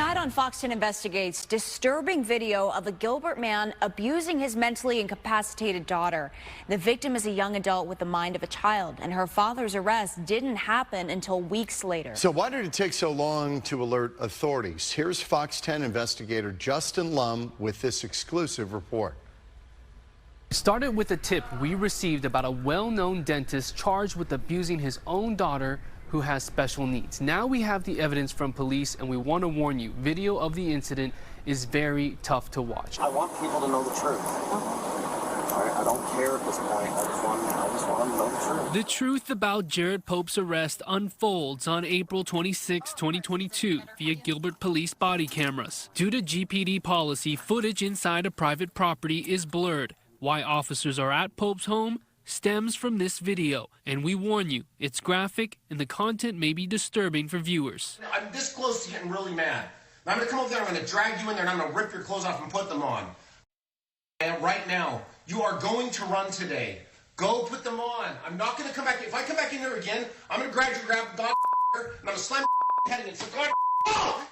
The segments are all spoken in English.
Tonight on Fox 10 Investigates, disturbing video of a Gilbert man abusing his mentally incapacitated daughter. The victim is a young adult with the mind of a child, and her father's arrest didn't happen until weeks later. So why did it take so long to alert authorities? Here's Fox 10 investigator Justin Lum with this exclusive report. It started with a tip we received about a well-known dentist charged with abusing his own daughter who has special needs. Now we have the evidence from police, and we want to warn you, video of the incident is very tough to watch. I want people to know the truth. I don't care at this point. I just want them to know the truth. The truth about Jared Pope's arrest unfolds on April 26, 2022 via Gilbert Police body cameras. Due to GPD policy, footage inside a private property is blurred. Why officers are at Pope's home stems from this video, and we warn you, it's graphic and the content may be disturbing for viewers. I'm this close to getting really mad. I'm going to come over there, I'm going to drag you in there, and I'm going to rip your clothes off and put them on. And right now, you are going to run today. Go put them on. I'm not going to come back. If I come back in there again, I'm going to grab the dog and I'm going to slam your head in it. So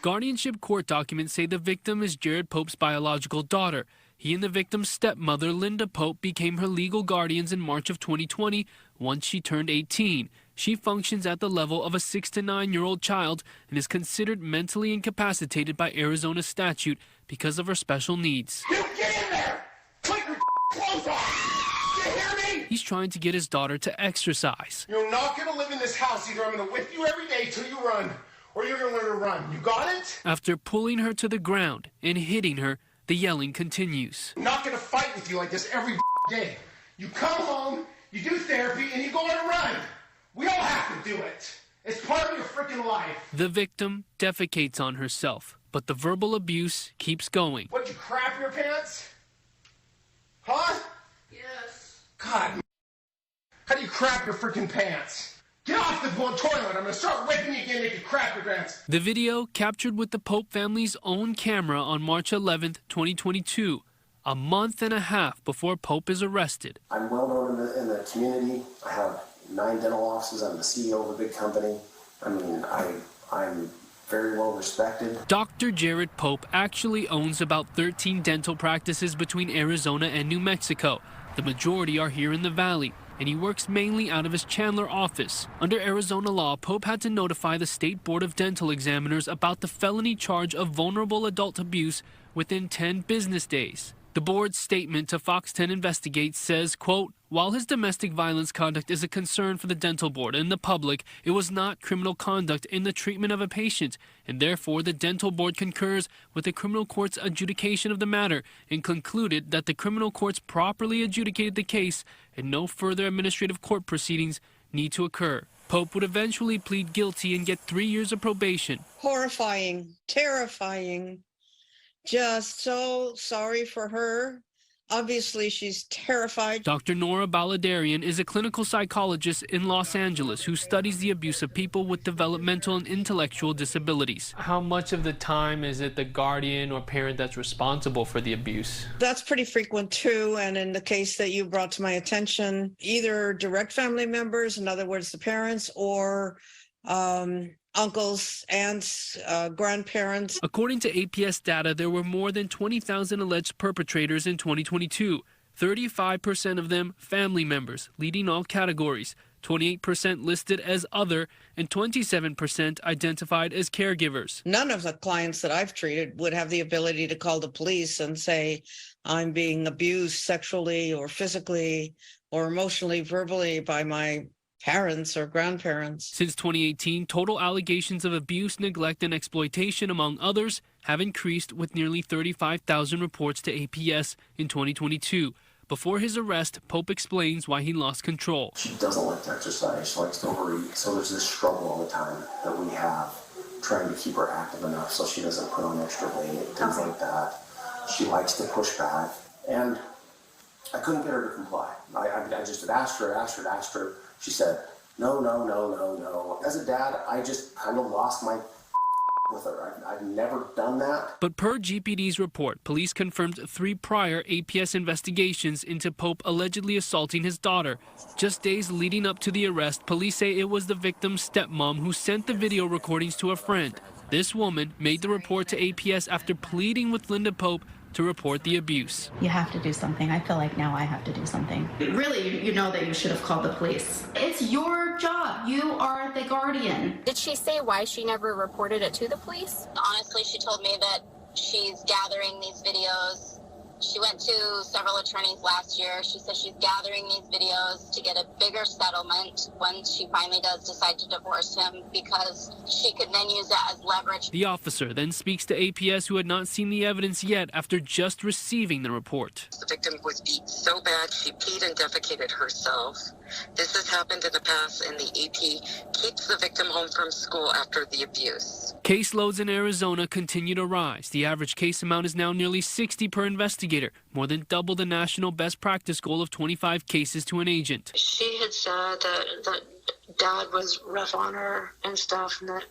Guardianship court documents say the victim is Jared Pope's biological daughter. He and the victim's stepmother, Linda Pope, became her legal guardians in March of 2020 once she turned 18. She functions at the level of a 6 to 9-year-old child and is considered mentally incapacitated by Arizona statute because of her special needs. You get in there! Put your clothes on! You hear me? He's trying to get his daughter to exercise. You're not going to live in this house. Either I'm going to whip you every day till you run, or you're going to learn to run. You got it? After pulling her to the ground and hitting her, the yelling continues. I'm not going to fight with you like this every day. You come home, you do therapy, and you go on a run. We all have to do it. It's part of your freaking life. The victim defecates on herself, but the verbal abuse keeps going. What, you crap your pants? Huh? Yes. God, how do you crap your freaking pants? Get off the toilet. I'm going to start whipping you again, make you crap your pants. The video captured with the Pope family's own camera on March 11th, 2022, a month and a half before Pope is arrested. I'm well known in the community. I have 9 dental offices. I'm the CEO of a big company. I mean, I'm very well respected. Dr. Jared Pope actually owns about 13 dental practices between Arizona and New Mexico. The majority are here in the Valley, and he works mainly out of his Chandler office. Under Arizona law, Pope had to notify the State Board of Dental Examiners about the felony charge of vulnerable adult abuse within 10 business days. The board's statement to Fox 10 Investigates says, quote, while his domestic violence conduct is a concern for the dental board and the public, it was not criminal conduct in the treatment of a patient, and therefore the dental board concurs with the criminal court's adjudication of the matter and concluded that the criminal courts properly adjudicated the case and no further administrative court proceedings need to occur. Pope would eventually plead guilty and get 3 years of probation. Horrifying, terrifying. Just so sorry for her. Obviously, she's terrified. Dr. Nora Baladarian is a clinical psychologist in Los Angeles who studies the abuse of people with developmental and intellectual disabilities. How much of the time is it the guardian or parent that's responsible for the abuse? That's pretty frequent, too. And in the case that you brought to my attention, either direct family members, in other words, the parents, or uncles, aunts, grandparents. According to APS data, there were more than 20,000 alleged perpetrators in 2022. 35% of them family members, leading all categories. 28% listed as other, and 27% identified as caregivers. None of the clients that I've treated would have the ability to call the police and say, I'm being abused sexually or physically or emotionally, verbally by my parents or grandparents. Since 2018, total allegations of abuse, neglect, and exploitation, among others, have increased with nearly 35,000 reports to APS in 2022. Before his arrest, Pope explains why he lost control. She doesn't like to exercise. She likes to overeat. So there's this struggle all the time that we have trying to keep her active enough so she doesn't put on extra weight, things like that. She likes to push back. And I couldn't get her to comply. I just had asked her. She said, no. As a dad, I just kind of lost my with her. I've never done that. But per GPD's report, police confirmed 3 prior APS investigations into Pope allegedly assaulting his daughter. Just days leading up to the arrest, police say it was the victim's stepmom who sent the video recordings to a friend. This woman made the report to APS after pleading with Linda Pope to report the abuse. You have to do something. I feel like now I have to do something. Really, you know that you should have called the police. It's your job. You are the guardian. Did she say why she never reported it to the police? Honestly, she told me that she's gathering these videos. She went to several attorneys last year. She says she's gathering these videos to get a bigger settlement when she finally does decide to divorce him, because she could then use it as leverage. The officer then speaks to APS, who had not seen the evidence yet after just receiving the report. The victim was beat so bad she peed and defecated herself. This has happened in the past, and the AP keeps the victim home from school after the abuse. Caseloads in Arizona continue to rise. The average case amount is now nearly 60 per investigator, more than double the national best practice goal of 25 cases to an agent. She had said that dad was rough on her and stuff, and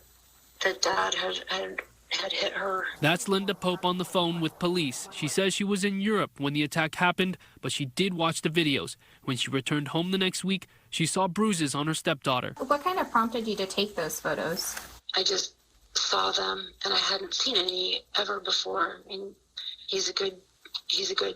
that dad had hit her. That's Linda Pope on the phone with police. She says she was in Europe when the attack happened, but she did watch the videos. When she returned home the next week, she saw bruises on her stepdaughter. What kind of prompted you to take those photos? I just saw them, and I hadn't seen any ever before. I mean, he's a good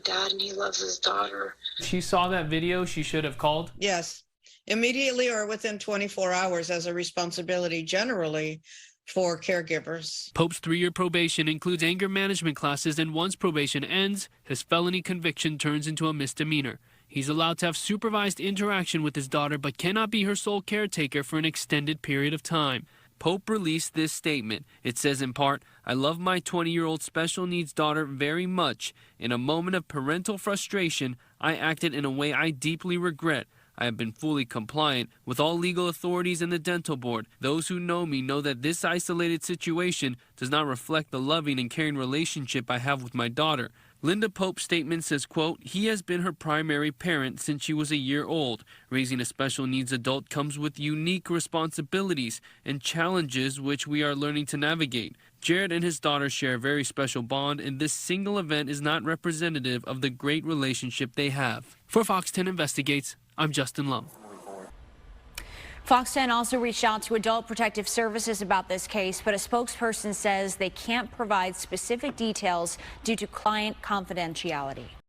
dad, and he loves his daughter. She saw that video, she should have called? Yes, immediately or within 24 hours as a responsibility generally for caregivers. Pope's 3-year probation includes anger management classes, and once probation ends, his felony conviction turns into a misdemeanor. He's allowed to have supervised interaction with his daughter, but cannot be her sole caretaker for an extended period of time. Pope released this statement. It says in part, "I love my 20-year-old special needs daughter very much. In a moment of parental frustration, I acted in a way I deeply regret. I have been fully compliant with all legal authorities and the dental board. Those who know me know that this isolated situation does not reflect the loving and caring relationship I have with my daughter." Linda Pope's statement says, quote, "He has been her primary parent since she was a year old. Raising a special needs adult comes with unique responsibilities and challenges which we are learning to navigate. Jared and his daughter share a very special bond, and this single event is not representative of the great relationship they have." For Fox 10 Investigates, I'm Justin Lum. Fox 10 also reached out to Adult Protective Services about this case, but a spokesperson says they can't provide specific details due to client confidentiality.